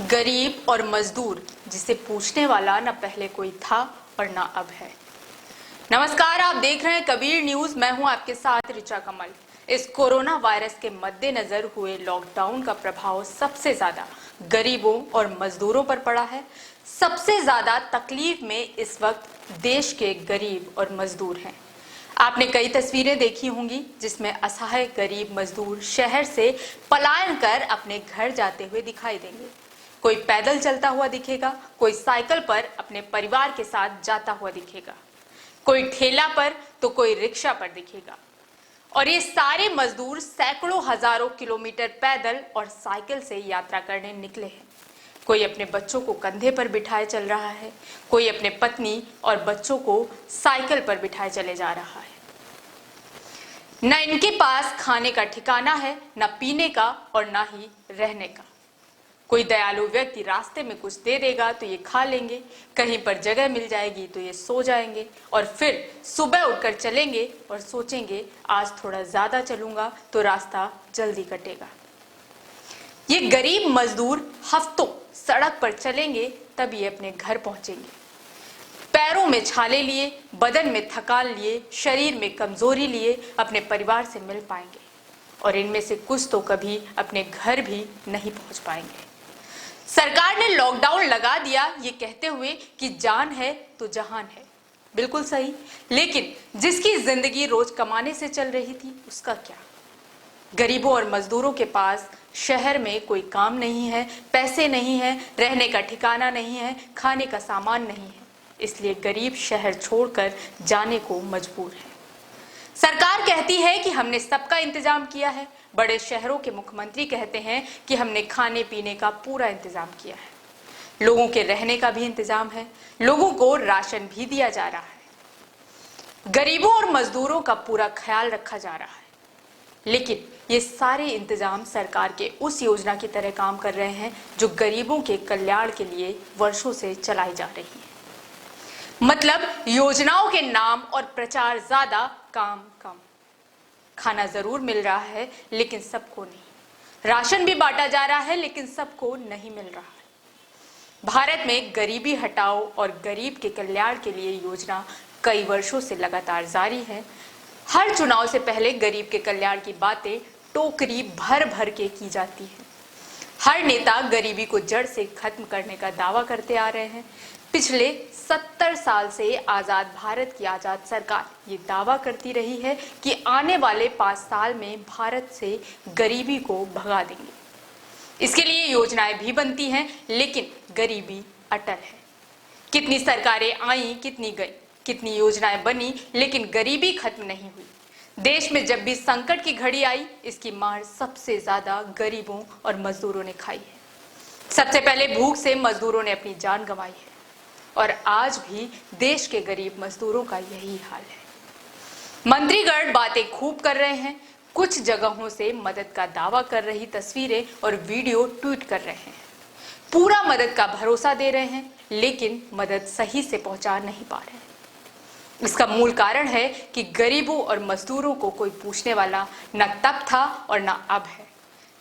गरीब और मजदूर, जिसे पूछने वाला न पहले कोई था और न अब है। नमस्कार, आप देख रहे हैं कबीर न्यूज। मैं हूं आपके साथ ऋचा कमल। इस कोरोना वायरस के मद्देनजर हुए लॉकडाउन का प्रभाव सबसे ज्यादा गरीबों और मजदूरों पर पड़ा है। सबसे ज्यादा तकलीफ में इस वक्त देश के गरीब और मजदूर हैं। आपने कई तस्वीरें देखी होंगी जिसमें असहाय गरीब मजदूर शहर से पलायन कर अपने घर जाते हुए दिखाई देंगे। कोई पैदल चलता हुआ दिखेगा, कोई साइकिल पर अपने परिवार के साथ जाता हुआ दिखेगा, कोई ठेला पर तो कोई रिक्शा पर दिखेगा। और ये सारे मजदूर सैकड़ों हजारों किलोमीटर पैदल और साइकिल से यात्रा करने निकले हैं। कोई अपने बच्चों को कंधे पर बिठाए चल रहा है, कोई अपने पत्नी और बच्चों को साइकिल पर बिठाए चले जा रहा है। न इनके पास खाने का ठिकाना है, न पीने का और न ही रहने का। कोई दयालु व्यक्ति रास्ते में कुछ दे देगा तो ये खा लेंगे, कहीं पर जगह मिल जाएगी तो ये सो जाएंगे और फिर सुबह उठकर चलेंगे और सोचेंगे आज थोड़ा ज्यादा चलूंगा तो रास्ता जल्दी कटेगा। ये गरीब मजदूर हफ्तों सड़क पर चलेंगे तब ये अपने घर पहुंचेंगे। पैरों में छाले लिए, बदन में थकान लिए, शरीर में कमजोरी लिए अपने परिवार से मिल पाएंगे और इनमें से कुछ तो कभी अपने घर भी नहीं पहुंच पाएंगे। सरकार ने लॉकडाउन लगा दिया ये कहते हुए कि जान है तो जहान है। बिल्कुल सही, लेकिन जिसकी जिंदगी रोज कमाने से चल रही थी उसका क्या? गरीबों और मजदूरों के पास शहर में कोई काम नहीं है, पैसे नहीं है, रहने का ठिकाना नहीं है, खाने का सामान नहीं है, इसलिए गरीब शहर छोड़कर जाने को मजबूर है। सरकार कहती है कि हमने सबका इंतजाम किया है। बड़े शहरों के मुख्यमंत्री कहते हैं कि हमने खाने पीने का पूरा इंतजाम किया है, लोगों के रहने का भी इंतजाम है, लोगों को राशन भी दिया जा रहा है, गरीबों और मजदूरों का पूरा ख्याल रखा जा रहा है। लेकिन ये सारे इंतजाम सरकार के उस योजना की तरह काम कर रहे हैं जो गरीबों के कल्याण के लिए वर्षों से चलाई जा रही है। मतलब योजनाओं के नाम और प्रचार ज्यादा, काम कम। खाना जरूर मिल रहा है लेकिन सबको नहीं। राशन भी बांटा जा रहा है लेकिन सबको नहीं मिल रहा है। भारत में गरीबी हटाओ और गरीब के कल्याण के लिए योजना कई वर्षों से लगातार जारी है। हर चुनाव से पहले गरीब के कल्याण की बातें टोकरी भर भर के की जाती है। हर नेता गरीबी को जड़ से खत्म करने का दावा करते आ रहे हैं। पिछले 70 साल से आजाद भारत की आजाद सरकार ये दावा करती रही है कि आने वाले 5 साल में भारत से गरीबी को भगा देंगे। इसके लिए योजनाएं भी बनती हैं, लेकिन गरीबी अटल है। कितनी सरकारें आई, कितनी गई, कितनी योजनाएं बनी, लेकिन गरीबी खत्म नहीं हुई। देश में जब भी संकट की घड़ी आई, इसकी मार सबसे ज्यादा गरीबों और मजदूरों ने खाई है। सबसे पहले भूख से मजदूरों ने अपनी जान गंवाई है और आज भी देश के गरीब मजदूरों का यही हाल है। मंत्रीगण बातें खूब कर रहे हैं, कुछ जगहों से मदद का दावा कर रही तस्वीरें और वीडियो ट्वीट कर रहे हैं, पूरा मदद का भरोसा दे रहे हैं, लेकिन मदद सही से पहुंचा नहीं पा रहे हैं। इसका मूल कारण है कि गरीबों और मजदूरों को कोई पूछने वाला न तब था और न अब है।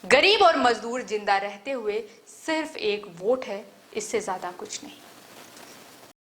गरीब और मजदूर जिंदा रहते हुए सिर्फ एक वोट है, इससे ज्यादा कुछ नहीं।